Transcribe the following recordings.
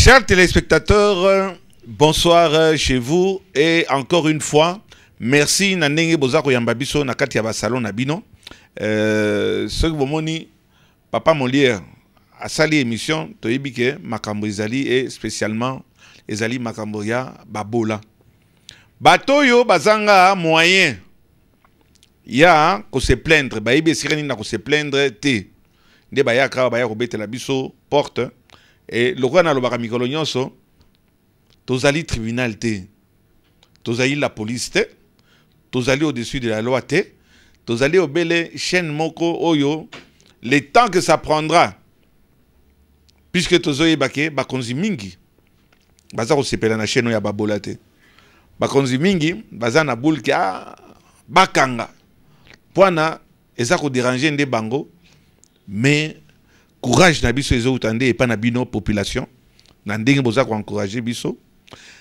Chers téléspectateurs, bonsoir chez vous et encore une fois, merci Nandenge Bozako Yambabiso Nakati Yaba Salon Nabino. Ce que vous moni, Papa Molière a sali émission, Toyibike Makambo Ezali et spécialement Ezali Makamboya Babola. Batoyo Bazanga moyen. Ya ko se plaindre, Baïbe Sireni na ko se plaindre te. Nde Bayaka Baya Robete la biso porte. Et le roi n'a pas mikolo nyonso, tozali tribunal te, tozali la police te, tozali au-dessus de la loi te, tozali au belle chaîne moko oyo, le temps que ça prendra, puisque tozoye bake, bakonzi mingi, baza ko sepela na chaîne ya babola te, bakonzi mingi, baza na boule ki a bakanga, poana, eza ko déranger nde bango, mais courage na biso ezo utande et pas na bino population na ndenge boza ko encourager biso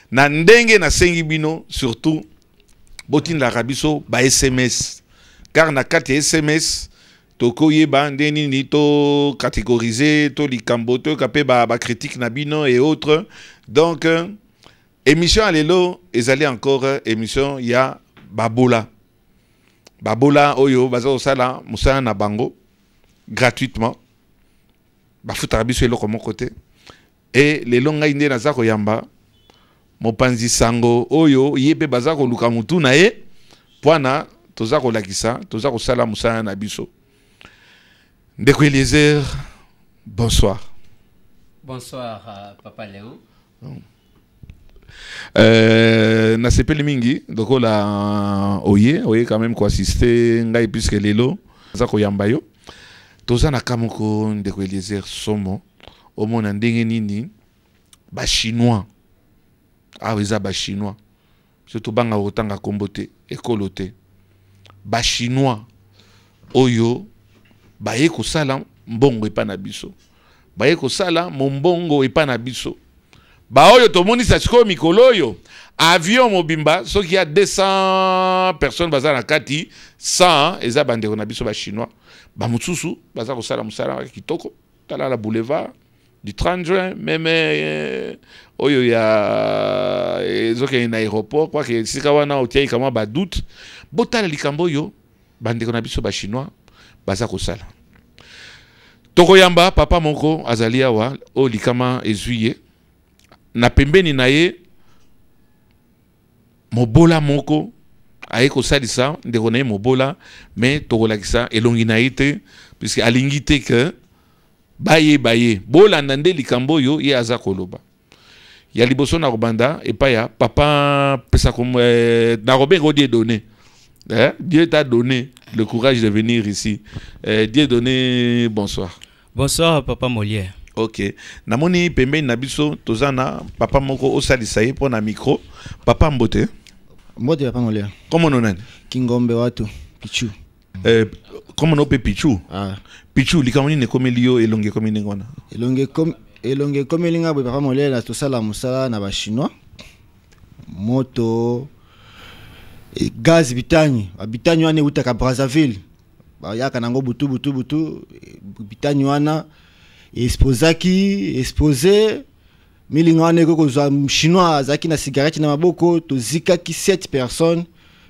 na ndenge na sengi bino surtout botin la rabiso ba SMS car na kati SMS to koyeba ndeni ni to catégoriser to likambo to kapé ba critique na bino et autres donc émission alelo ezali encore émission ya babola oyo bazo sala musana na bango gratuitement bafuta biso eloko mon côté et les longa inde na zako yamba mopanzi sango oyo yebe bazako luka mutu na ye poana tozako lakisa tozako sala musana na biso ndeko Eliezer bonsoir. Bonsoir Papa Léo. Na sepeli mingi doko la oye quand même ko assister ngai puisque lelo zako yamba yo toza na kamoko ndeko Eliezer somo omona ndenge nini ba chinois aweza ba chinois surtout banga otanga kombote ekolote ba chinois oyo baye ko sala mbongo epa na biso baye ko sala mbongo epa na biso ba oyo tomoni sa siko mikolo oyo avion mobimba soki ya 200 personnes baza na kati 100 eza bandeko na biso ba chinois ba mutsusu baza ko sala musala kitoko tala la boulevard du 30 juin même oyo ya ezoke na aéroport kwa ke sika wana otiai kama ba doute botala likambo yo bandeko na biso ba chinois baza ko sala toko yamba papa moko azali awa o likama ezuye na pembeni na ye mobola moko aye ko salisa ndeko na ye mobola mais tokolakisa elongi na ye te puisque alingi te que baye bolanda nde likambo yo ye aza koloba ya liboso na kobanda epa ya papa pesa comme na robert Dieu donné Dieu t'a donné le courage de venir ici. Dieu donné bonsoir. Bonsoir Papa Molière. Ok. Namoni pembe na biso tozana papa moko osalisa ye pona micro. Papa Mbote. Mbote Papa Molière. Comment on a Kingombe watu Pichu. Comment on peut Pichu? Ah. Pichu likamoni ne komelio elonge komine ngona. Elonge komelinga bo Papa Molière la tosala musala na ba chinois. Moto gaz bitani wane utaka Brazzaville ba yaka nango butu bitani wana exposé milinga wane ko za chinois zaki na cigarette na maboko to zika ki 7 personnes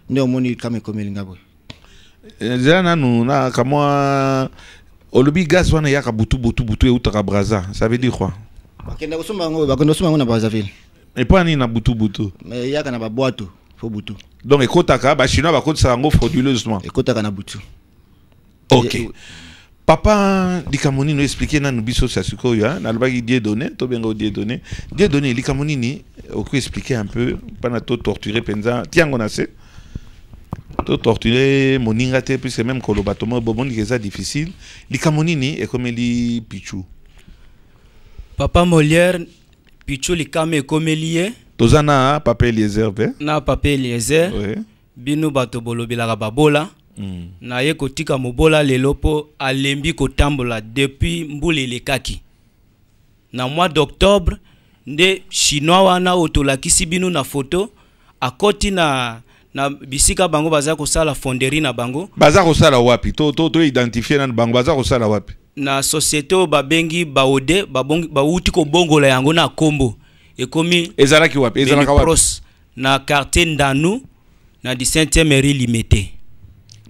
ndio moni kama komelinga boy zana na kama olobi gaz wana yaka butu utaka Brazza ça veut dire quoi bakenda kusoma ngo na Brazzaville et pas ni na butu mais yaka na ba boîte fo butu donc ekotaka ba chinois bakotisa ngo frauduleusement ekotaka na butu. OK. Papa likamoni no expliquer na nubiso sa sikoyo na lobaki Dieu donné to bengo Dieu donné likamoni ni oko expliquer un peu pana to torturer penza tiango na se to torturer moninga te puisque même koloba to mo bomoni que ça difficile likamoni ni ekomeli Pichu. Papa Molière Pichu likame ekomelie tozana Papa Eliezer na Papa Eliezer bino bato bolobelaka babola na ye kotika mobola lelopo alembi kotambola depuis mbule lekaki na mois d'octobre nde chinois wana otolakisi bino na photo akoti na bisika bango baza ko sala fonderie na bango baza ko sala wapi to identifier na bango baza ko sala wapi na société o babengi baode bauti ko bongola yango na kombo ekomi ezalaki wapi pros na quartier Ndanu na 17e mairie limité.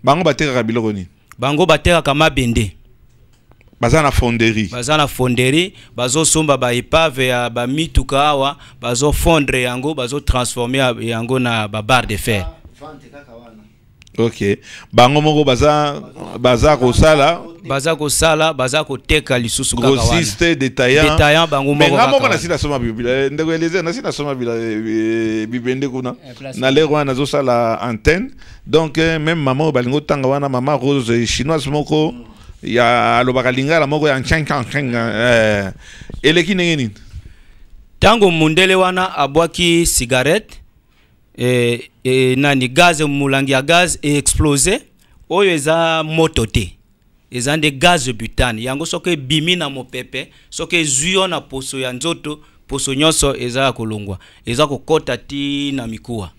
Bango bateka biloko ni. Bango bateka kama bende. Bazana fonderie. Bazana fonderie, bazo somba ba épave ya ba mituka awa, bazo fondre yango, bazo transformer yango na ba barre de fer. Ok. Bango moko baza ko sala. Baza ko sala, baza ko teka lisusu kaka wana. Grossiste détaillant bango moko. Mais ngamo na sina soma bibila. Ndeko eleze na sina soma bibende kuna. Na lero wana zo sala antenne. Donc même maman balingo tanga wana mama Rose chinoise moko ya alobaka lingala moko ya nchang eleki ndenge nini. Tango mundele wana abwaki cigarette nani gaz mulangi ya gaz explosé oyo eza moto te eza nde gaz butane yango soke bimi na mopepe soke zuyo na poso ya nzoto poso nyonso eza kolongwa eza kokota ti na mikuwa.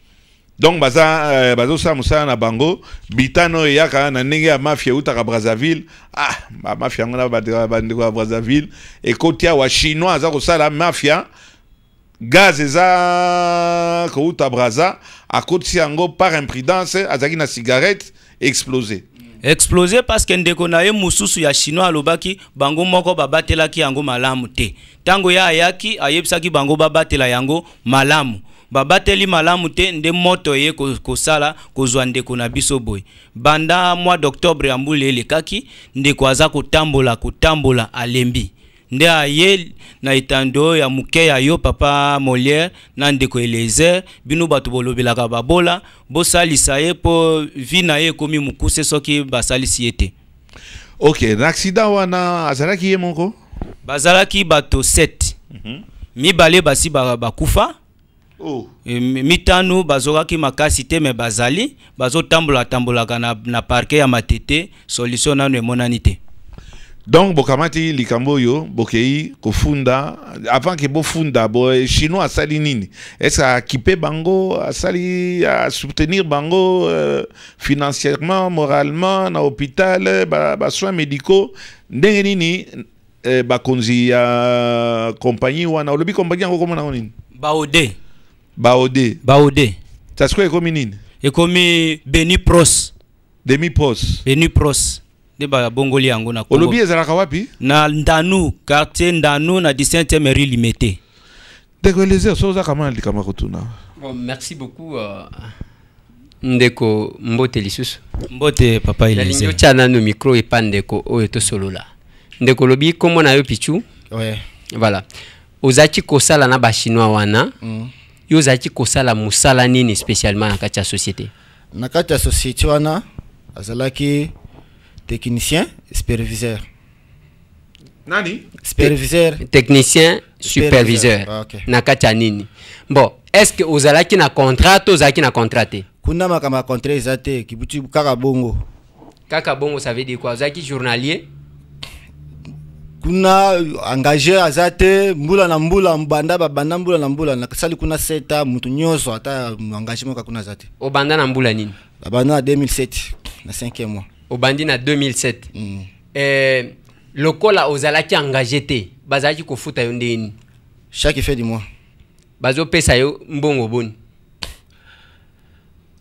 Donc bazo sa musana na bango bitano yaka na ndenge ya mafia utaka Brazzaville ba mafia ngona bandeko ya Brazzaville ekotia wa chinois za ko sala mafia gaz eza ko uta Brazza akoti yango par imprudence azaki na cigarette explosé parce que ndeko na ye mususu ya chinois alobaki bango moko babatelaki yango malamu te tango ya ayaki ayebisaki bango babatela yango malamu babateli malamu te nde moto ye kosala kozwa ndeko na biso boy banda mois d'octobre ya mbuli elekaki ndeko aza kotambola alembi nde aye na itando ya muke ya yo papa Molière na ndeko Eliezer bino bato bolobelaka babola bosalisa ye po vi na ye komi mukuse soki basalisi ye te. Ok, na accident wana azalaki ye moko bazalaki bato 7 mibale basi bakufa. Mitanu bazokaki makasi te me bazali bazo tambolaka na parquet ya Matete solution nanu emonani te. Donc bokamati likambo yo bokei kofunda avant que bofunda chinois asali nini est-ce équiper bango asali à soutenir bango financièrement moralement na hôpital ba soins médicaux ndenge nini bakonzi ya compagnie wana olobi compagnie yango komona nini Baode. Ça se quoi nini? Ekomi Beni Pros. Beni Pros. De ba bongoli yango na Congo. Olobi ezalaka wapi? Na Ndanu, quartier Ndanu na 17e mairie limité. Ndeko Eliezer soza kama likama kotuna. Bon, merci beaucoup ndeko mbote lisusu. Mbote papa Eliezer. Nalingo chana no micro et pas ndeko oyo to solola. Ndeko lobi komo na yo pichu? Ouais. Voilà. Ozaki kosala na ba chinois wana. Yo zaki kosala musala nini spécialement na kati ya société? Na kati ya société wana azalaki technicien superviseur. Nani? Superviseur. Technicien superviseur. Okay. Na kati ya nini? Bon, est-ce que ozalaki na contrat to ozalaki na contrat te? Kuna makama contrat ezate kibuti kaka bongo. Kaka bongo ça veut dire quoi? Ozalaki journalier? Kuna engagé azate mbula na mbula mbula na sali kuna seta mutu nyoso ata engagement ka kuna zate obanda na mbula nini abana 2007 na 5e mois obandi na 2007 lokola ozalaki engagé te bazalaki kofuta yo ndeni chaque fin du mois bazo pesa yo mbongo boni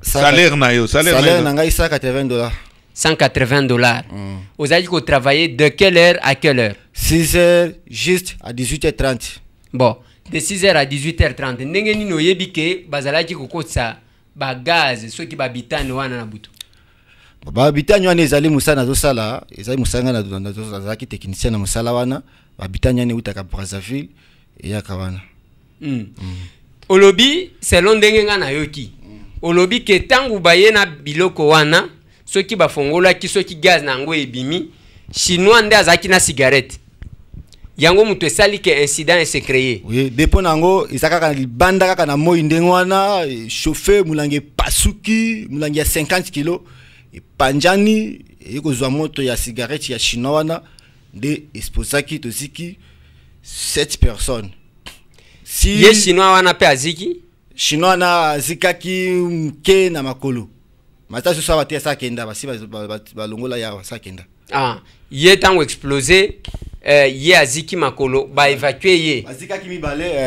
salaire na ngai $180 $180. Vous avez travailler de quelle heure à quelle heure? 6h juste à 18h30. Bon, de 6h à 18h30. Ndenge nini oyebi ke bazalaki kokotsa ba gaz ceux qui babitane wana na butu. Babitane wana ezali musana zo sala, ezali musanga na zo zaki technicien na musala wana, babitane wana utaka Brazzaville ya kawana. Olobi selon ndenge nga na yoki. Olobi ke tangu baye na biloko wana ceux qui bafongola ki ceux qui gaz nango ebimi chinois nde azaki na cigarette yango mutu esali ke incident se créé. Oui, dépend nango izaka ka libanda kaka na moi ndengwana chauffeur mulange pasuki mulange ya 50 kg panjani ekozwa moto ya cigarette ya chinois wana de exposaki toziki 7 personnes. Si ye chinois wana pe aziki chinois na zikaki mke na makolo. Mata so sawa te sa kenda basi balongola ya sa kenda. Ah, yé tango explosé, yé aziki makolo, ba évacuer yé.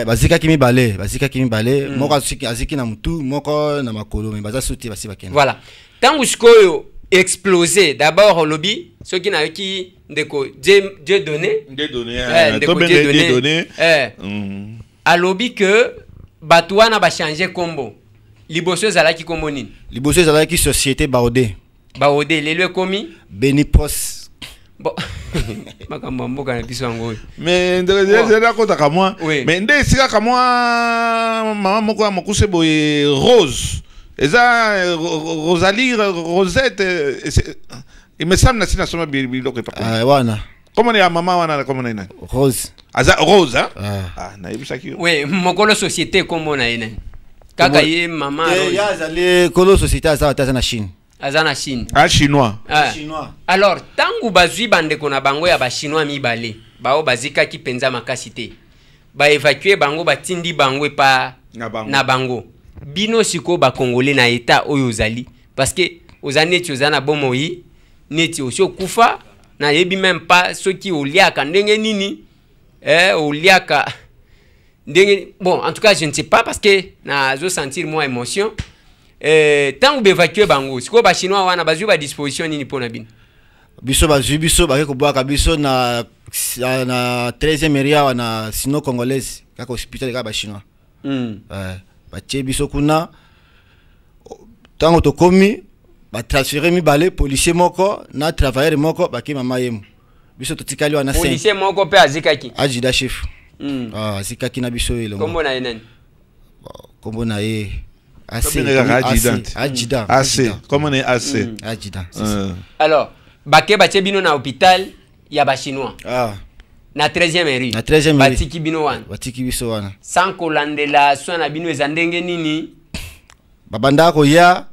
Bazika kimi balé, moko aziki na mutu, moko na makolo, mais baza sauté basi bakena. Voilà. Tango sikoyo explosé, d'abord au lobby, ceux qui n'avaient qui ndeko Dieu donné. Dieu donné. À lobby que Batouana va changer combo. Liboso zalaki combo nini? Liboso zalaki société Baodé. Baodé, les lieux commis? Benipros. Bon. Mais mais ndé sika kamwa maman moko mokuse boye Rose. Eza Rosalie Rosette il me semble na soma biloko pa. Ah wana. Comment est maman wana comment est Rose. Aza Rose hein? Ah na yebisaki. Oui, mokolo société comment na ina. Kaka ye maman Rose. Ya zale kolo société aza na Chine. Azana Chine. Ah chinois. Chinois. Alors tangu bazui bande kona bango ya ba chinois mibale. Bao bazika ki penza makasite. Ba évacuer bango batindi bango pa na bango. Bino siko ba congolais na état oyo zali parce que ozane ti ozana bomoyi neti osio kufa na yebi même pas ceux qui oliaka ndenge nini oliaka ndenge bon en tout cas je ne sais pas parce que na zo sentir moi émotion tant ou évacuer bango siko ba chinois wana bazu ba disposition nini pona bino biso ba ko boaka biso na 13e area wana sino congolaise kaka hospital ka ba chinois batie biso kuna tango to komi ba transférer mi balé policier moko na travailleur moko baki mama yemu biso to tikali wana 5 policier moko pe azikaki ajida chef azikaki na biso ile kombo na yenani kombo na ye Adjudant. Comment on est assez? Adjudant. Alors, baké batie bino na hôpital ya ba chinois. Na 13e eri. Na 13e eri. Batiki bino wana. Batiki biso wana. Sans kolandela so na bino ezandenge nini? Babanda ko ya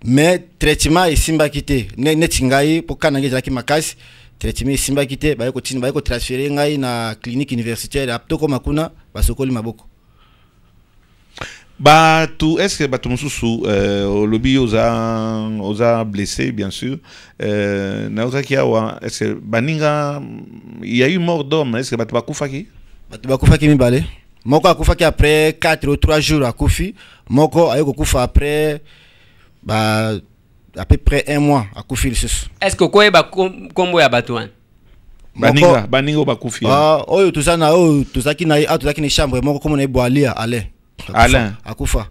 mais traitement isimba kité. Neti ngai pokana ngezaki makasi. Traitement isimba kité ba ko transférer ngai na clinique universitaire aptoko makuna basokoli maboko. Tout est-ce que Batou Moussou au lobby osa blessé bien sûr est-ce que Baninga il y a eu mort d'homme est-ce que Batou Bakufaki mi balé moko akufaki après 4 ou 3 jours akufi moko ayoko kufa après à peu près 1 mois akufi lisusu est-ce que quoi ba kombo ya Batouan Baninga bakufi oyo tuzaki na chambre moko comme na boalia Alain akufa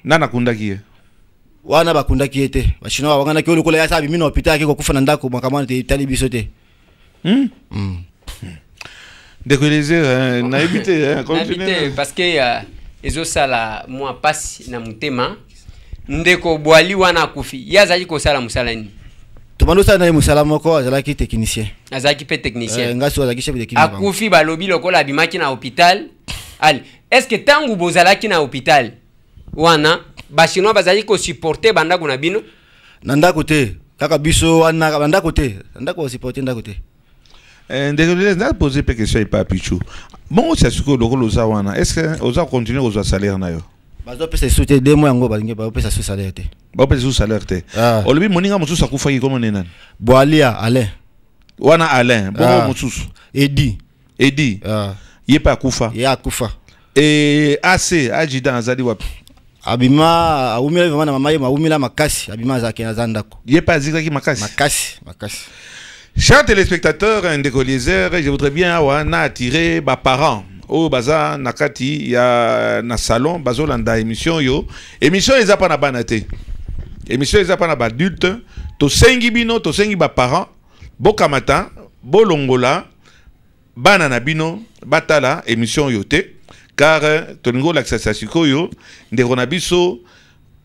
nana kundaki wana bakundaki ete bachinois wangana ki olokola ya sabi mino hôpital ki kokufa na ndako makamana te tali biso te décoller na éviter continuer parce que ezo sala moi passe na mutema ndeko boali wana akufi yazaki ko sala musala ni tomando sala na musala moko azalaki technicien azalaki pe technicien ngaso azalaki chef d'équipe akufi balobi lokola bimaki na hôpital. Allez, est-ce que tangu bozalaki na hôpital wana ba chinois bazali ko supporter banda kuna bino nanda côté kaka biso wana banda côté nanda ko supporter nda côté désolé n'a posé pas question pas pichu bon c'est ce que le za wana est-ce que oza continuer oza salaire na yo bazo pesa sauter 2 mois ngo balinge ba pesa sous salaire te ba pesa sous salaire te olobi moninga mususu akufa ki comment nena boalia Alain wana Alain bon mususu Edi Yé pas kufa. Ya kufa. Et assez adjudant azali wapi. Abima aumila vraiment na mama ye aumila makasi abima zaki azandako. Yé pas zikaki makasi. Makasi. Chers téléspectateurs indécolliseurs, je voudrais bien avoir attiré ba parents au baza nakati ya na salon bazolanda émission yo. Émission eza pa na banate. Émission eza pa na ba adulte, to sengi bino, to sengi ba parents, bokamata, bolongola bana na bino batala émission yote car tolingo l'accès sikoyo ndeko na biso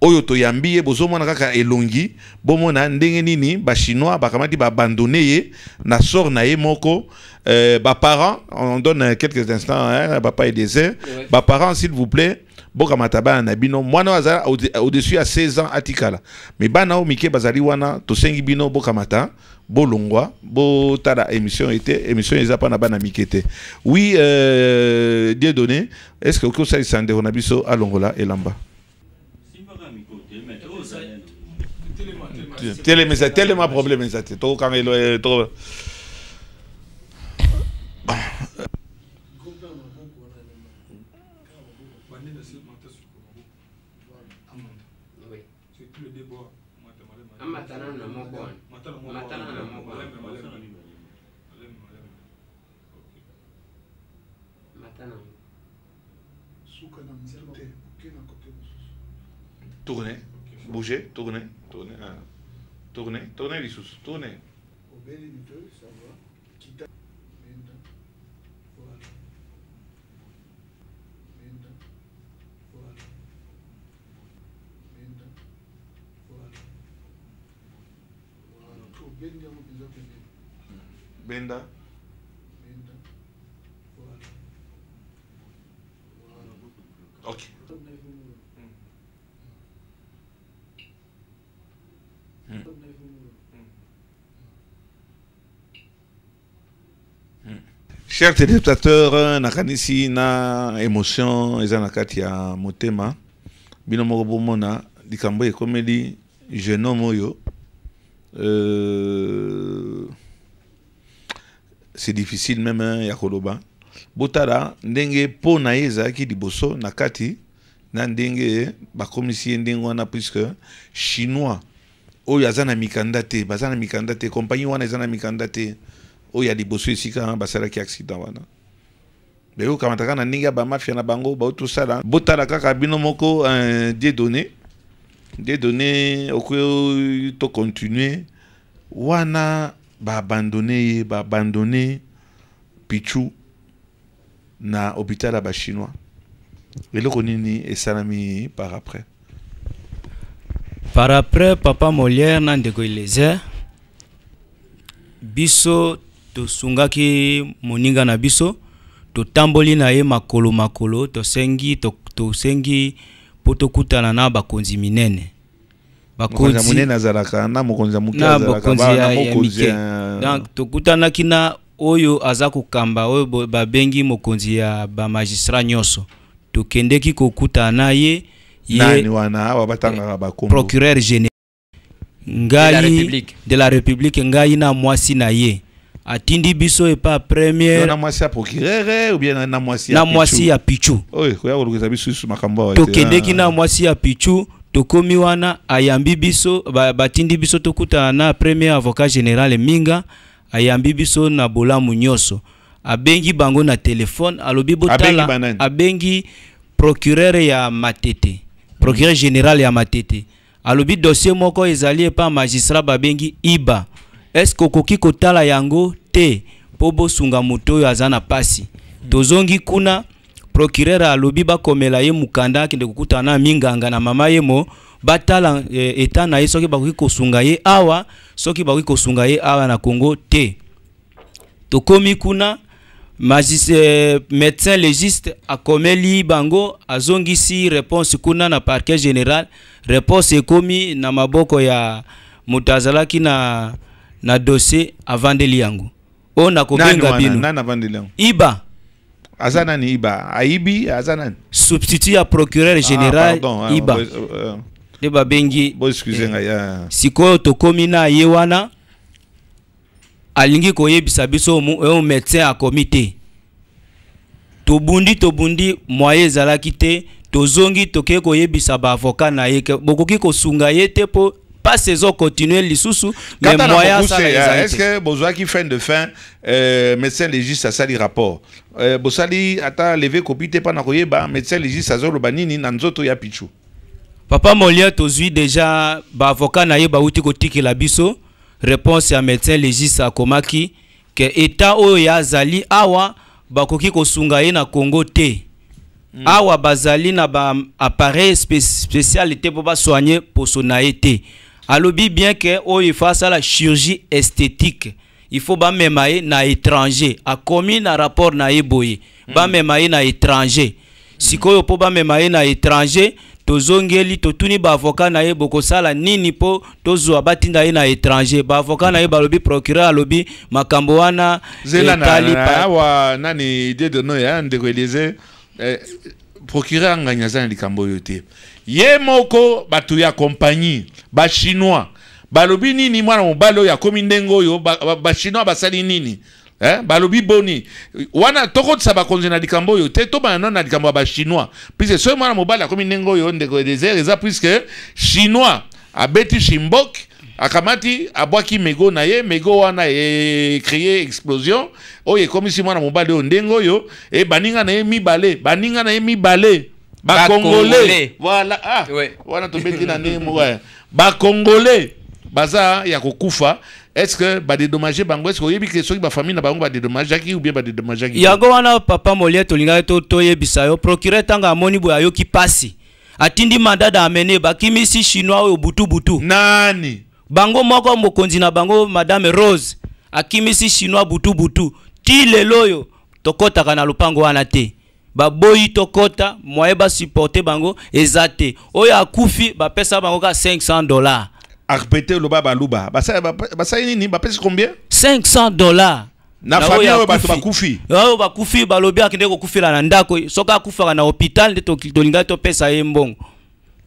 oyo to yambiye bozomona kaka elongi bomona ndenge nini ba chinois bakamati ba abandonner na sort na ye moko ba parents on donne quelques instants papa et désert ba parents s'il vous plaît bokamata bana na bino mwana waza au-dessus à 16 ans atikala mais bana o mike bazali wana to sengi bino bokamata bolongwa bo tala émission était émission ezapa na bana mikete oui Dieu donné est-ce que ko ça sande on a biso alongola elamba tellement problème ça to quand il to tournez, bougez, tournez, tournez les sous, tournez. Benda. Ok. Chers téléspectateurs, nakanisi na émotion eza na kati ya motema bino moko bomona likambo ekomeli jeune homme oyo c'est difficile même ya koloba botala ndenge po na ezaki liboso na kati na ndenge bakomisi ndenge wana puisque chinois oyo azana mikanda te bazana mikanda te compagnie wana ezana mikanda te oyo liboso esika basalaki accident wana beyo kamataka na ndenge ba mafia na bango ba tout ça là botala kaka bino moko des données okoyo to continuer wana ba abandonner Pichu na hôpital ba chinois eloko nini esalami par après papa Molière na ndeko Eliezer biso tosungaki moninga na biso totamboli na ye makolo tosengi potokutana na bakonzi minene bakonzi minene azalaka na mokonzi muke azalaka na mokonzi donc tokutanaki na oyo aza kokamba oyo babengi mokonzi ya ba magistrat nyonso tokendeki kokutana na ye nani wana awa batanga bakombo procureur général ngai de la République ngai na mwasi na ye atindi biso e pa première na mwasi ya procureur ou bien na mwasi ya Pichu oye koya kolukisa biso su makambo tokendeki na mwasi ya Pichu tokomi wana ayambi biso batindi biso tokutana na premier avocat général Minga ayambi biso na bolamu nyonso abengi bango na telefone alobi botala abengi procureur ya Matete procureur général ya Matete alobi dossier moko ezali pa magistrat babengi Iba est-ce kokoki kotala yango te po bosunga moto oyo azana pasi tozongi kuna procureur alobi bakomela ye mukanda kende kokutana Minganga na mama yemo batala eta na ye soki bakoki kosunga ye awa soki bakoki kosunga ye awa na Congo te tokomi kuna médecin légiste akomeli bango azongisi réponse kuna na parquet général réponse ekomi na maboko ya mutazalaki na dossier avandeli yango ona kobenga bino nana avandeli yango Iba azana ni Iba aibi azana substitut ya procureur général Iba deba bengi excusez nga sikoyo tokomi na ye wana alingi koyebisa biso médecin a comité tobundi moye ezalaki te tozongi toke koyebisa ba avocat na ye bokoki kosunga ye te po pas saison continuer lisusu mais moya ça est-ce que besoin qui fin de fin médecin légiste ça sali rapport bosali ata lever copie te pa na koyeba médecin légiste azolo banini na nzoto ya Pichu papa Molière tozui déjà ba avocat na ye ba uti kotikela biso réponse à médecin légiste akomaki que état oyo ya zali awa bakoki kosunga ye na Congo te awa bazali na ba appareil spécialité pour ba soigner poso na ye alobi bien que oyo il faut la chirurgie esthétique il faut ba memaye na étranger akomi na rapport na ye boye ba memaye na étranger sikoyo po ba memaye na étranger tozongeli totuni ba avocat na ye bokosala nini po tozwa batinda ye na étranger ba avocat na ye balobi procureur alobi makambo wana zela na wa nani idée de no ya ndeko Eliezer procureur nganya za likambo yote ye moko batu ya compagnie ba chinois balobi nini mwana mobali ya komi ndengo yo ba chinois basali nini balobi boni wana tokotisa bakonzi na likambo yo te to bana na likambo ba chinois puisque so mwana mobali ya komi ndengo yo ndeko désert eza puisque chinois abeti shimbok akamati abwaki mego na ye mego wana créer explosion oye komi si mwana mobali yo ndengo yo baninga na ye mibale ba congolais voilà wana to beti na ndemo ba congolais baza ya kokufa. Est-ce que ba dédommager bango est-ce que yebi que soki ba famille na bango ba dédommager ki ou bien ba dédommager ki yago wana papa molie to linga to yebisa yo procureur tanga amoni bo ayo ki pasi atindi mandat d'amener ba kimisi chinois o butu nani bango moko mokonzi na bango madame Rose akimisi chinois butu ti lelo yo tokota na lupango wana te ba boyi tokota moyeba supporter bango ezate oyo akufi ba pesa bango ka $500 arpete lo baba luba basa nini ba pesa combien $500 na famille oyo bato bakufi oyo bakufi balobi akende ko kufila na ndako soka akufa na hôpital nde to linga to pesa ye mbongo.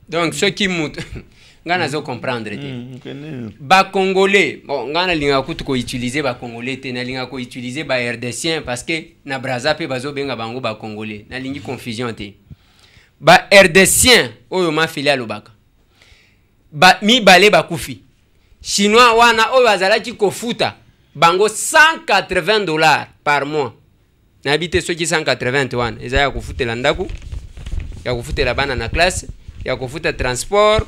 Donc ceux qui mutent ngana zo comprendre te ba congolais bon ngana linga kutu ko utiliser ba congolais te na linga ko utiliser ba RDCien parce que na Brazzaville bazo benga bango ba congolais na lingi confusion te ba RDCien oyo ma filiale lobaka ba mi balé ba kufi chinois wana oyo azalaki kofuta bango $180 par mois na habite ceux qui 180 wana eza ya kufutela ndaku ya kufutela bana na classe ya kufuta transport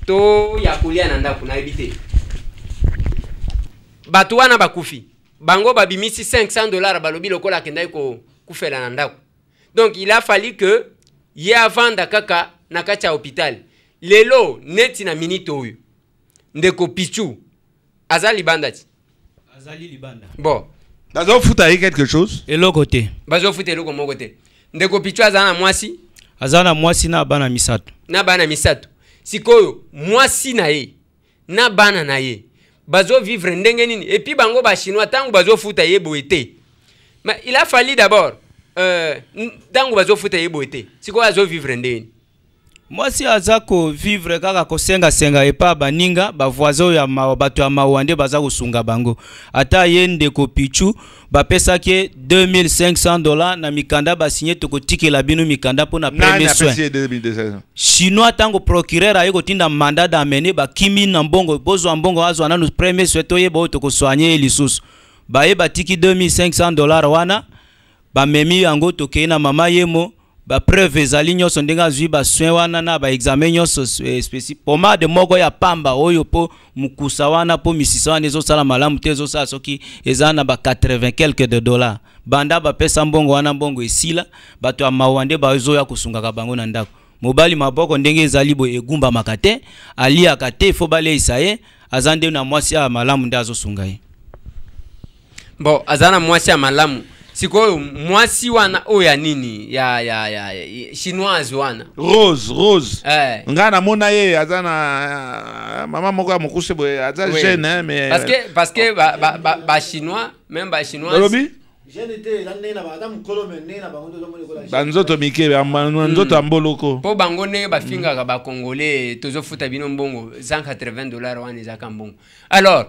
to ya kulia na ndaku na habite batu wana bakufi bango babimisi $500 balobi lokola kendai ko kufela na ndaku. Donc il a fallu que ye avanda kaka na kati ya hôpital lelo neti na minute oyo ndeko Pichu azali bandati bon bazo futa yi quelque chose eloko te bazo futa eloko moko te ndeko Pichu azana mwasi na bana misato sikoyo mwasi na ye na bana na ye bazo vivre ndenge nini et puis bango ba chinois tangu bazo futa ye boete mais il a fallu d'abord tangu bazo futa ye boete sikoyo bazo vivre ndenge mwasi azako vivre kaka ko senga epa baninga ba voisin ya bato ya mawande baza kusunga bango ata yende ko Pichu ba pesa ke $2500 na mikanda ba signé to ko tikela bino mikanda pona premier soin chinois tango procureur ayeko tinda mandat d'amener ba kimi na mbongo bozo mbongo azo na premier soin to yeba to ko soigner lisusu ba ye batiki $2500 wana ba memi yango to ke na mama yemo ba preuve ezali nyonso ndenga zwi ba soin wana na ba examen nyonso spécifique pomade moko ya pamba oyo po mukusa wana po misisa wana ezosala malamu te ezosala soki eza na ba 80 quelques de dollars banda ba pesa mbongo wana mbongo esila bato ya mawande bazoya kusungaka bango na ndako mobali maboko ndenge ezali bo egumba makate ali akate fo bale isaye azande na mwasi ya malamu nda azosunga ye bon azana mwasi ya malamu sikoyo mwasi wana oya nini ya chinoise wana Rose ngana mona ye azana mama moko mokuse boye aza jeune mais parce que ba chinois même ba chinois lobi jeune te nande na ba mukolo mene na bango banzoto mike banzoto amboloko po bango ne ba finga ba congolais tozofuta bino mbongo $180 wana ezaka mbongo. Alors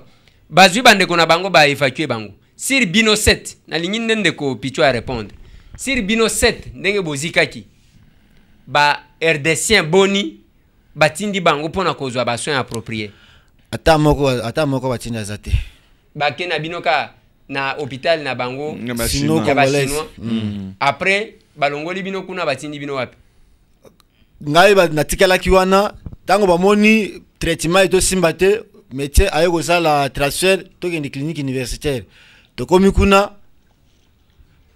bazwi bande kona bango ba évacuer bango Sir Bino 7 na lingine ndeko Pichu a répondre. Sir Bino 7 ndenge bozikaki ba RDCien boni batindi bango pona kozwa ba soins appropriés. Ata moko batinda zate. Ba kena bino ka na hôpital na bango sino congolais. Après balongoli bino kuna batindi bino wapi? Ngai ba natikala kiwana tango bamoni traitement eto simbate métier ayeko sala transfert to kende clinique universitaire. Tokomi kuna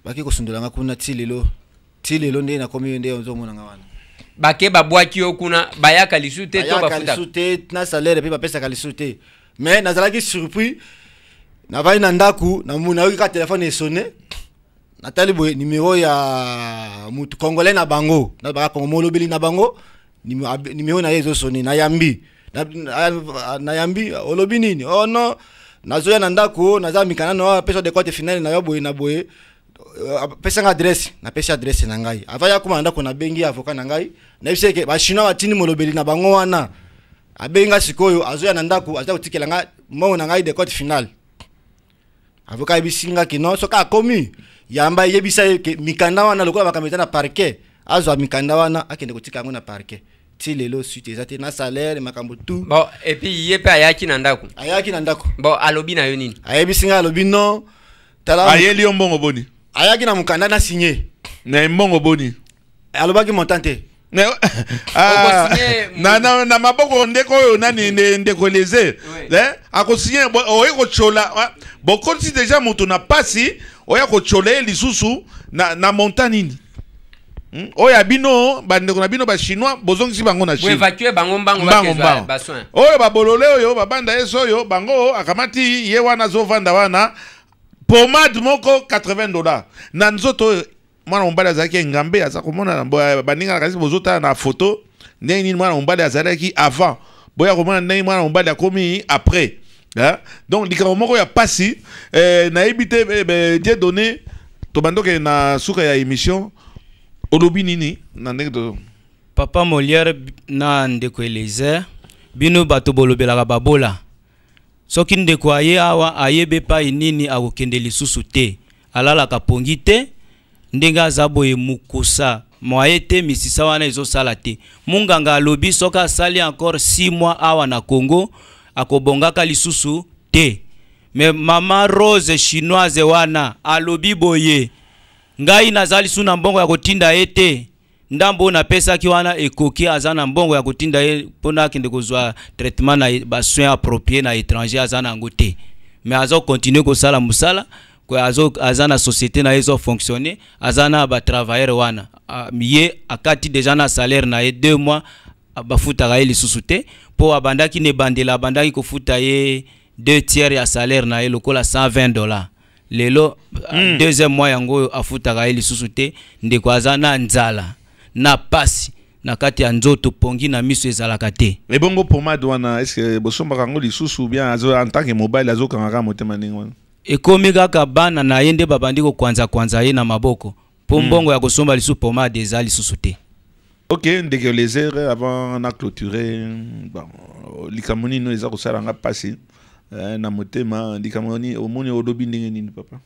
baki kosundolanga kuna tilelo nde na komi nde onzo mona ngawana bake babwaki yo kuna bayaka lisute to bafuta lisute na salaire pe bapesa ka lisute mais nazalaki surpris na vai na ndaku na muna ka téléphone esonné natali boye numéro ya mutu congolais na bango na baka congolais beli na bango numéro na yezo sonné na yambi olobi nini oh non nazoya na ndako naza mikana no pesa de côté finale na yo boye na boye pesa nga adresse na pesa adresse na ngai avaya kuma ndako na bengi avocat na ngai na biseke ba chinois batini molobeli na bango wana abenga sikoyo azoya na ndako aza kotikela nga mbongo na ngai de code final avocat bisinga kino soka akomi yamba yebisa ke mikanda wana lokola bakameta na parquet azwa mikanda wana akende kotika yango na parquet ti lelo suite ezate na salaire makambo tout bon et puis yepe ayaki na ndako bon alobi na yo nini ayebisinga alobi non tala ayeli yo mbongo boni ayaki na mukanda na signé na mbongo boni alobaki montante na maboko ndeko oyo nani ndeko leze akosigné oye kochola bokoti déjà moto na pasi oya kochola lisusu na monta nini oya bino bandeko na bino ba chinois bozongisi bango na Chine évacuer bango mbango ba soin oyo babolole oyo babanda yeso oyo bango akamati ye wana zo vanda wana pomade moko $80 na nzoto mwana mobali azalaki ngambe aza komona baninga kasi bozota na photo ndenge nini mwana mobali azalaki avant boya komona ndenge mwana mobali akomi après donc likambo moko ya pasi nayebi te Dieu donné to bandoke na suka ya émission olobi nini na ndenge to papa Molière na ndeko Eliezer bino bato bolobelaka babola soki ndeko aye awa ayebe pa nini akokende lisusu te alalaka pongi te ndenge aza boye mukosa moye te misisa wana ezosala te munganga alobi soka asali encore 6 mois awa na Congo akobongaka lisusu te mais mama Rose chinoise wana alobi boye ngai nazali suna mbongo ya kotinda ete ndambo na pesa ki wana ekoki azana mbongo ya kotinda ye pona kende kozwa traitement na ba soins appropriés na étranger azana ngote mais azo continuer ko sala musala ko azana société na ezo fonctionner azana ba travailleur wana miye akati déjà na salaire na ye 2 mois bafuta ga lisusu te po abandaki ne bandela abandaki ko futa ye 2/3 ya salaire na ye lokola $120 lelo deuxième mois yango afuta ga lisusu te ndeko azana nzala na pasi na kati ya nzoto pongi na miso ezalaka te ebongo pomade wana est-ce que bosombaka ngo lisusu ou bien azo en tant que mobile azo kangaka motema ndenge wana ekomi kaka bana na ye nde babandi ko kwanza ye na maboko po mbongo ya kosomba lisusu pomade eza lisusu te. Ok, ndeke les heures avant na clôturer bon likamoni no eza kosala nga pasi na motema likamoni omoni olobi ndenge nini papa.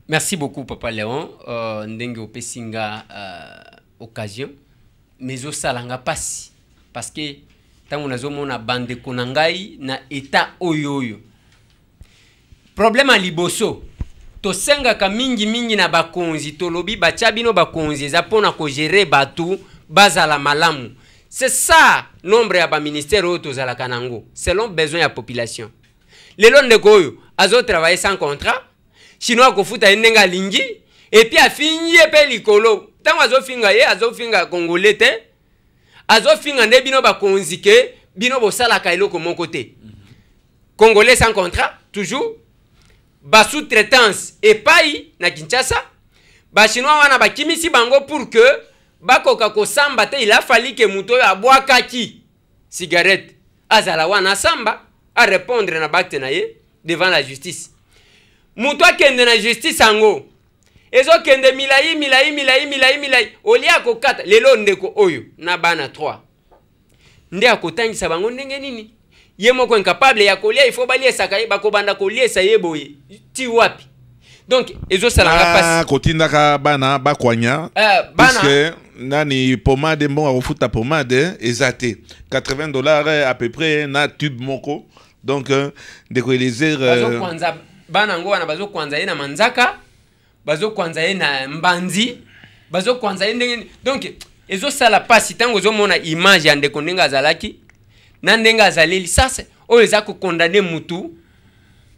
Merci beaucoup papa Léon ndenge opesinga occasion mais osalanga pasi parce que tango nazomona bande konangai na état oyo problème à liboso to senga ka mingi na bakonzi to lobi bacha bino bakonzi za pona ko gérer batu bazala malamu. C'est ça nombre ya ba ministère oto zala kanango selon besoin ya population. Lelo ndeko oyo azo travailler sans contrat chinois ko futa ndenga lingi et puis a fini pe likolo tango azo finga congolais te azo finga nde bino bakonzi ke bino bosala ka eloko mon côté congolais sans contrat toujours ba sous-traitance et pai na Kinshasa ba chinois wana ba kimisi bango pour que bakoka ko samba te il a fallu que muto ya boakaki cigarette azala wana samba à répondre na bakte na ye devant la justice muto akende na justice ango ezo kende milai olia ko kata lelo ndeko oyo na bana 3 nde akotangisa bango ndenge nini ye moko incapable ya kolia il faut balie sakaye bakobanda kolia saye boye ti wapi donc ezo salanga passe kotinda ka bana bakwanya parce nani pomade mbongo akofuta pomade ezate $80 à peu près na tube moko donc ndeko Eliezer bazo kwanza bana ngo wana bazo kwanza ye na manzaka bazo kwanza ye na mbanzi bazo kwanza ye ndenge donc ezo sala passe tango zo mona image ya ndeko ndenge azalaki na ndenge azaleli sasa oyo eza ko condamner mutu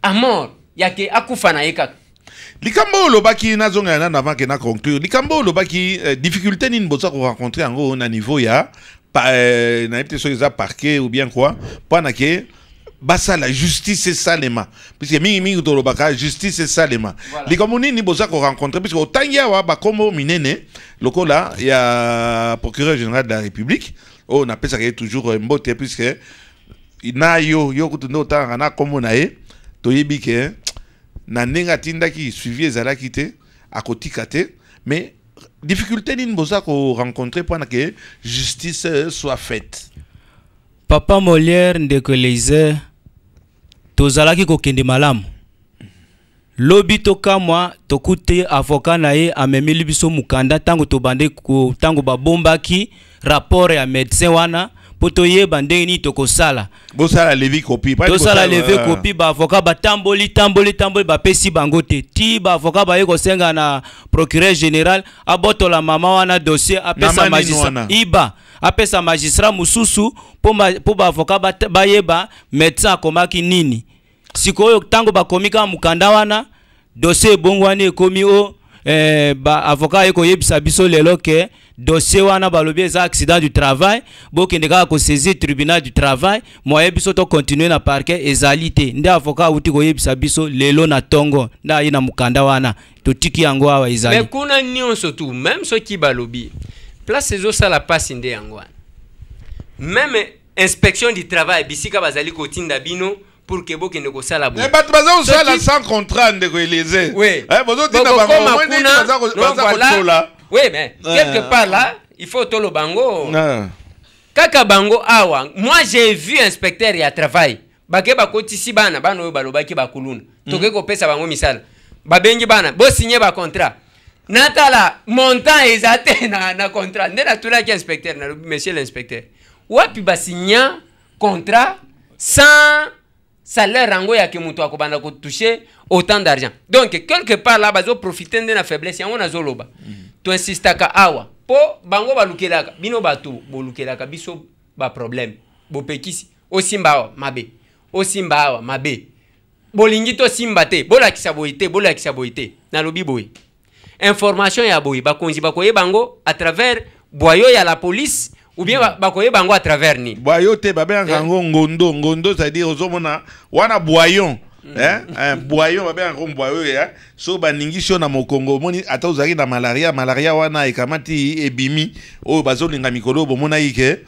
à mort yake akufa na yeka likambo lobaki nazonga na avant que na conclure likambo lobaki difficulté nini boza ko rencontrer ngo na niveau ya na peut-être sur les parquet ou bien quoi pendant que basa la justice salema puisque mingi to lobaka justice salema likambo nini boza ko rencontrer puisque otangia wa ba kombo minene lokola ya procureur général de la République on appelle ça toujours mbote puisque na yo kutundo tanga na kombo na ye to yebike na nenga tindaki suivi ezalaki te akotika te mais difficulté nini boza ko rencontrer pendant que justice soit faite Papa Molière ndeko Eliezer tozalaki kokende malamu. Lobi toka mwa tokute avocat na ye amemeli biso mukanda tango tobande ko tango babombaki rapport ya médecin wana poto ye bandenge ni tokosala. Bosala levi copie pas tosala levi copie ba avocat batamboli ba pesi bango te ti ba avocat ba ye ko senga na procureur général abotola mama wana dossier apesa magistrat iba apesa magistrat mususu po ba avocat ba yeba médecin akomaki nini. Sikoyo tango bakomika mukanda wana dossier bongwani ekomi o ba avocat eko yebisa biso lelo ke dossier wana balobi eza accident du travail bokende kaka ko saisir tribunal du travail moye biso to continuer na parquet ezalité nde avocat uti ko yebisa biso lelo na tongo nda ina mukanda wana to tiki yango awa ezali. Mais kuna nyonso tu même ceux qui balobi place ezo sala passe nde yango wana. Même inspection du travail bisika bazali ko tinda bino pour que beaucoup ne gosse la boue. Mais bah tu vas usar la sans contrat de Eliezer. Oui. Vous autres oui, mais quelque part là, il faut tout le bango. Kaka bango awa, moi j'ai vu inspecteur ya travail. Bake bakoti si bana, bana yo balobaki bakuluna. Toke ko pesa bango misala. Babengi bana, bo signer ba contrat. Natala montant exact na contrat. Ndena tula ki inspecteur na monsieur l'inspecteur. Wapi ba signer contrat sans salaire rango ya ke mutu akobanda ko toucher autant d'argent. Donc quelque part là bazo profiter de la faiblesse yango nazoloba. To insistaka awa po bango balukelaka bino batu bolukelaka biso ba problème bo pekisi o simba awa mabe o simba awa mabe bolingi to simba te bolakisa boite na lobi boy information ya boy bakonzi bakoye bango à travers boyo ya la police ou bien bakoye bango à travers ni boyo te babengaka ngo ngondo ça veut dire ozomona wana boyon boyon babengaka ngo boyo ya so baningi sio na mokongo moni ata ozaki na malaria wana ekamati ebimi o bazolinga mikolo bomona ike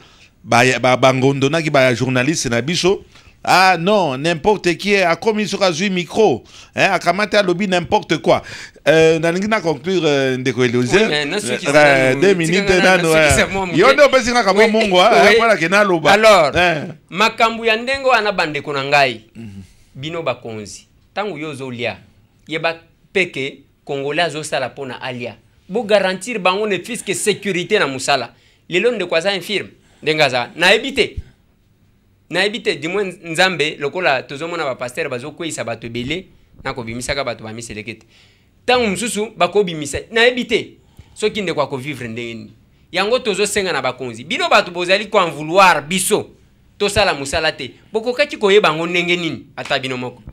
ba ngondo na ki ba journaliste na biso. Ah non, n'importe qui a commis sur un micro, a kamate à lobby n'importe quoi. Naningina conclure ndeko Eliezer. 2 minutes nano. Yondo besinga kama mongo voilà kena loba. Alors, makambu ya ndengo ana bandeko na ngai. Bino bakonzi. Tangu yozo lia. Yeba peke Congolais zo sala pona alia. Bo garantir bango ne fiske sécurité na musala. Lelo ndeko za infirme. Ndengaza na ebite. Na ebite du moins nzambe lokola tozomona ba pasteur bazokwisa bato belé na ko bimisaka bato ba miselekete tangu msusu bako bimisa na ebite soki nde kwa ko vivre ndeni yango tozo senga na bakonzi bino bato bozali ko en vouloir biso to sala musala te boko kaki ko yeba ngo ndenge nini ata bino moko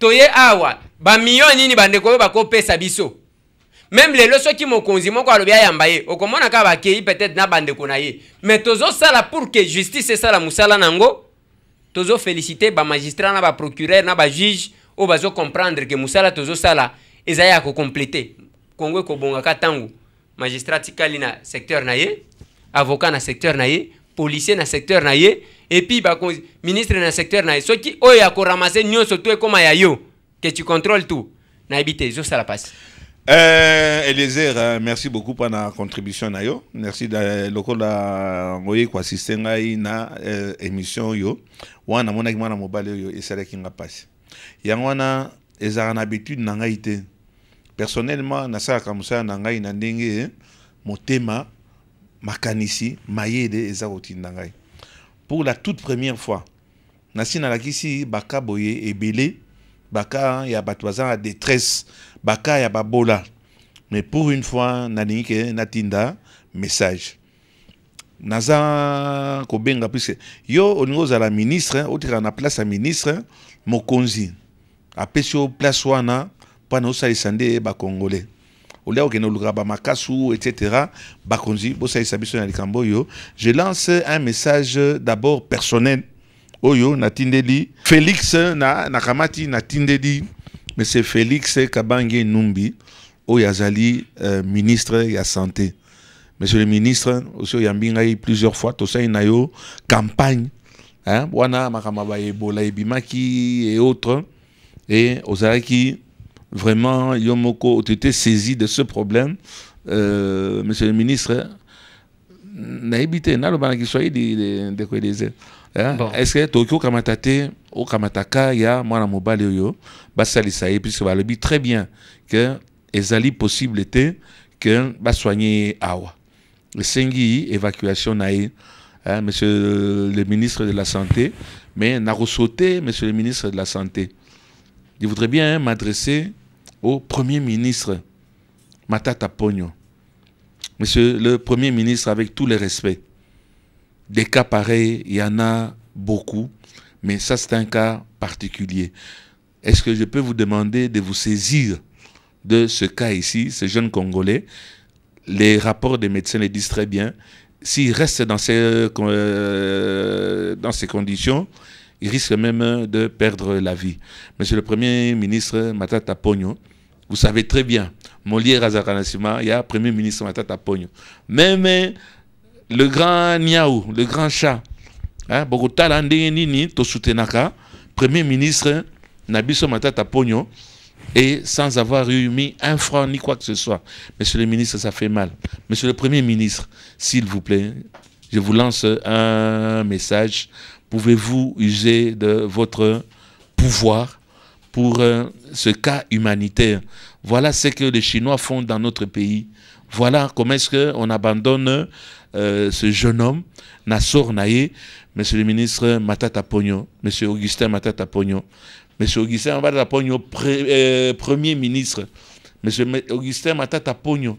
toye awa ba million nini bande ko bako pesa biso même les lois qui m'ont conduit, moi, quand yambaye, au comment on a accueilli peut-être na bande konaye, mais tozo sala pour que justice ça la musala nango, tozo féliciter ba magistrat na ba procureur na ba juge, ou bazo comprendre que musala tozo sala, ezaya ko compléter. Kongo ko bonga katangu, magistrat tikali na secteur naye, avocat na secteur naye, policier na secteur naye, et puis ba ministre na secteur naye. Ce qui oya ko ramasser nyonso to comme ya yo, que tu contrôles tout. Na ebité zo sala passe. Eliezer, merci beaucoup pour la contribution na yo. Merci de lokola ngoye ko assister ngai na émission yo. Wana mona kimana mobile yo esala kinga passe. Yango wana ezara na habitude na ngai te. Personnellement na sala kamusa na ngai na ndenge motema makanisi mayede ezakotinda ngai. Pour la toute première fois nasi na lakisi baka boye ebele baka ya batwaza détresse baka ya babola, mais pour une fois nanike natinda message naza kobenga puisque yo oningo za la ministre otika na place ya ministre mokonzi apesio place wana pana osalisa nde ba congolais olia okene oluka ba makasu etc. bakonzi bosalisa biso na likambo yo. Je lance un message d'abord personnel oyo natindeli Félix na kamati natindeli Monsieur Félix Kabange Numbi, Oyazali, ministre de la Santé. Monsieur le ministre, aussi Yambinga plusieurs fois, tout ça, il y a eu campagne. Wana, Makamaba, Ebola, Ebimaki et autres. Et Ozaraki, vraiment, Yomoko, ont été saisis de ce problème. Monsieur le ministre, naibité na lobana Kiswahili de quoi des est-ce que Tokyo Kamatate au Kamataka ya mwana mobali oyo basalisa puisque va le dit très bien que ezali possible était que ba soigner awa le sengi évacuation naï monsieur le ministre de la santé mais n'a sauté monsieur le ministre de la santé. Je voudrais bien m'adresser au premier ministre Matata Ponyo. Monsieur le premier ministre, avec tout le respect, des cas pareils, il y en a beaucoup, mais ça c'est un cas particulier. Est-ce que je peux vous demander de vous saisir de ce cas ici, ce jeune Congolais? Les rapports des médecins le disent très bien. S'il reste dans ces conditions, il risque même de perdre la vie. Monsieur le Premier ministre Matata Ponyo, vous savez très bien, Molière Azakanassima, il y a Premier ministre Matata Ponyo. Même le grand Niaou, le grand chat, Bogota Landeni, Tosutenaka, Premier ministre Nabiso Matata Ponyo, et sans avoir eu mis un franc ni quoi que ce soit. Monsieur le ministre, ça fait mal. Monsieur le Premier ministre, s'il vous plaît, je vous lance un message. Pouvez-vous user de votre pouvoir pour ce cas humanitaire? Voilà ce que les Chinois font dans notre pays. Voilà comment est-ce qu'on abandonne ce jeune homme, Nassor Naye, monsieur le ministre Matata Ponyo, monsieur Augustin Matata Ponyo, monsieur Augustin Matata Ponyo, premier ministre, monsieur Augustin Matata Ponyo,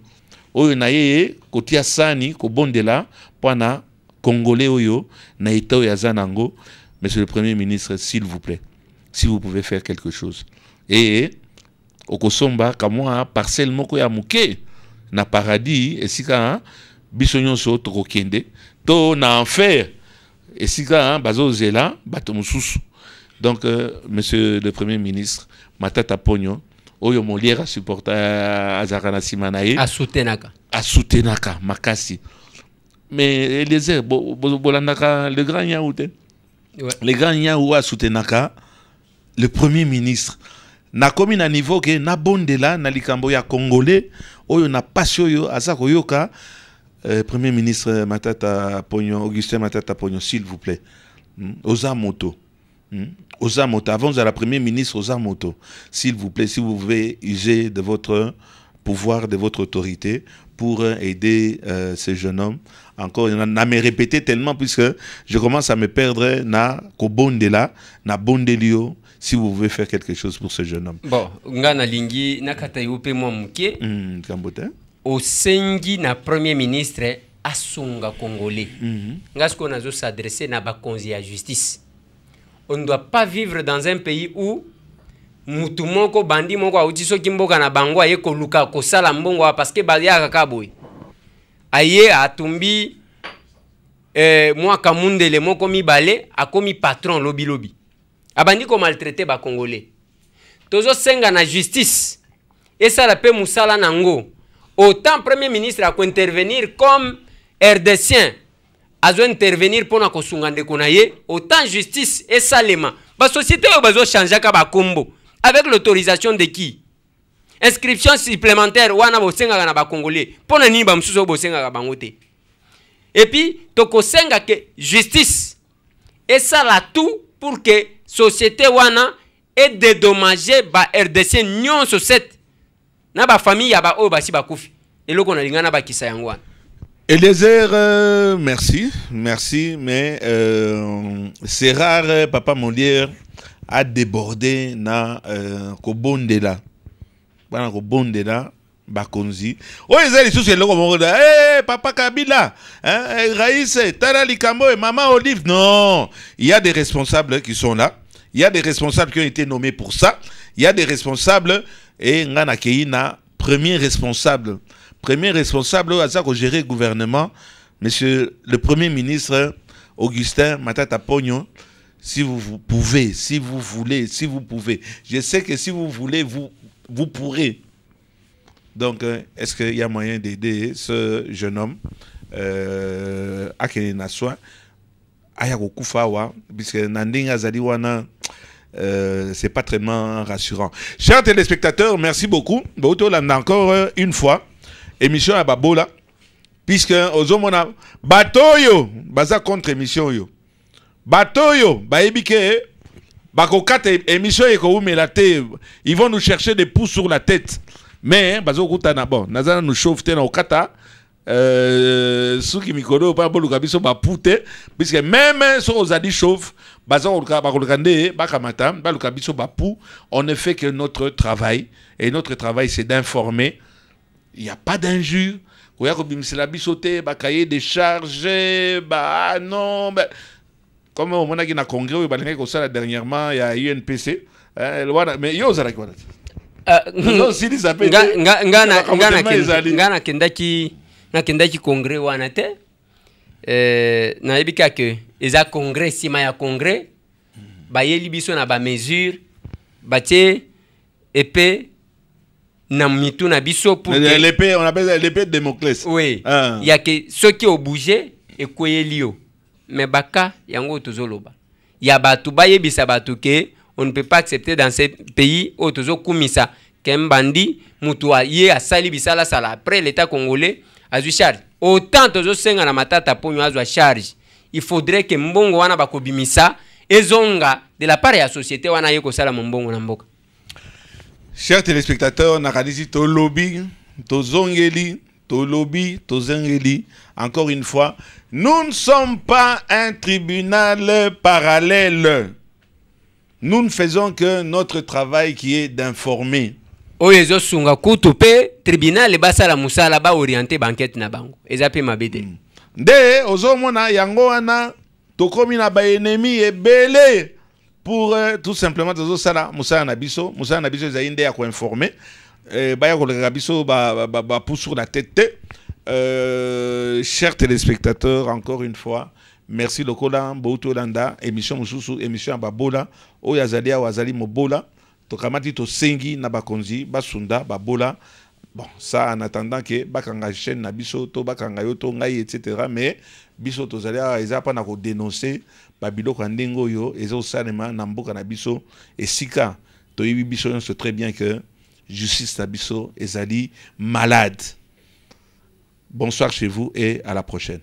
oyo naye kotia sani ko bondela pana Congolais oyo na eto ya zanango. Monsieur le Premier ministre, s'il vous plaît, si vous pouvez faire quelque chose. Et okosomba kamwa parcelle moko ya muke na paradis esika bisonyo so tokokende to na enfer esika bazozela bato mususu. Donc monsieur le Premier ministre Matata Ponyo oyo Molière supporta azakana simanaye asutenaka makasi. Mais les le grand Yaoute, le grand Yaou a soutenaka, le Premier ministre. Na komi na niveau que na bondela na likambo ya Congolais, oyo na passion yo azako yoka, Premier ministre Matata Ponyo, Augustin Matata Ponyo, s'il vous plaît, osa moto. Osa moto, avant à la Premier ministre, osa moto. S'il vous plaît, si vous pouvez user de votre pouvoir, de votre autorité pour aider ce jeune homme. Encore, il n'a me répété tellement puisque je commence à me perdre na kobondela, na bondelio. Si vous pouvez faire quelque chose pour ce jeune homme. Bon, ngana lingi nakata yope mwa muke. Kambote. Au sengi na premier ministre asunga congolais. Ngasko nazo s'adresser na bakonzi ya justice. On ne doit pas vivre dans un pays où mutu moko bandi moko auti soki mboka na bango aye ko luka ko sala mbongo parce que balia kakaboy. Aye atumbi moi kamundele moko mibale akomi patron lobby lobby. Abandi ko maltraiter ba congolais. Tozo senga na justice. Et ça la paix musala nango. Autant premier ministre a ko intervenir comme RDCien. Azo intervenir pour na ko sungande konaye, autant justice et salema. Ba société yo bazo changer ka ba kombo. Avec l'autorisation de qui? Inscription supplémentaire wana bosenga na ba congolais. Pona ni ba msuso bosenga ka bangote. Et puis toko senga que justice et ça la tout pour que société wana est dédommagée ba RDC nyonso set na ba famille ya ba o ba si ba kufi. Eloko na lingana ba kisa yango wana. Eliezer, merci, mais c'est rare, Papa Molière a débordé na Kobondela. Bana Kobondela, Bakonzi. Oh, ils ont dit, hey, Papa Kabila, Raïs, Tara Likambo et Maman Olive. Non, il y a des responsables qui sont là. Il y a des responsables qui ont été nommés pour ça. Il y a des responsables et Ngana Keina, premier responsable. Premier responsable à ça gérer le gouvernement, monsieur le Premier ministre Augustin Matata Ponyo, si vous pouvez, si vous voulez, si vous pouvez. Je sais que si vous voulez, vous pourrez. Donc, est-ce qu'il y a moyen d'aider ce jeune homme à qu'il n'a soin à Kufawa, puisque Nandinga Zadiwana, c'est pas très rassurant. Chers téléspectateurs, merci beaucoup. Encore une fois. Émission à Babola, puisque ozomona bato yo baza contre émission yo bato yo bayebi ke bakokata émission ekoumela te, ils vont nous chercher des pouces sur la tête, mais bazo kutana bon nazana nous chauffe te na okata suki mikolo pa boluka biso ba pute, puisque même so ozadi chauffe bazo bakoluka nde bakamata baluka biso ba pou. On ne fait que notre travail, et notre travail c'est d'informer. Il n'y a pas d'injure. Bah, cahier des charges, bah non, bah, comme on a dit dans le congrès, dernièrement, il y a UNPC, mais il y a aussi nakendaki congrès wana te na yebika ke eza congrès sima ya congrès ba yeli biso na ba mesure batie épée na mitu na biso pour l'épée, on appelle l'épée de Démoclès. Oui. Il y a que ceux qui ont bougé et koyelio. Mais baka yango tozoloba. Il y a batu baye bisa batu ke on ne peut pas accepter dans ce pays au tozo kumisa kembandi mutua ye asali bisala sala après l'état congolais a du charge. Autant tozo senga na matata ponyo azwa charge. Il faudrait que mbongo wana bakobimisa ezonga de la part de la société wana yeko sala mbongo na mboka. Chers téléspectateurs, Nakadisi Tolobi, Tozongeli, Tolobi, Tozengeli, encore une fois, nous ne sommes pas un tribunal parallèle. Nous ne faisons que notre travail qui est d'informer. Oyezo sunga kutupe tribunal basala musala ba orienté banquette na bango. Ezape mabede. Nde ozomona yango wana tokomi na ba ennemi ebele. Pour tout simplement tozo sala Moussa Nabiso zainde ya ko informer baya ko Nabiso ba pour sur la tête. Chers téléspectateurs, encore une fois, merci lokola Bouto Landa, émission mususu, émission babola o yazali wazali mobola to kamati to sengi na bakonzi basunda babola. Bon, ça en attendant que bakanga chaîne Nabiso to bakanga yo to ngai etc. mais biso to zalia ezapa na ko dénoncer babilo kwa ndengo yo ezo salema na mboka na biso esika to yibi biso on sait très bien que justice na biso ezali malade. Bonsoir chez vous et à la prochaine.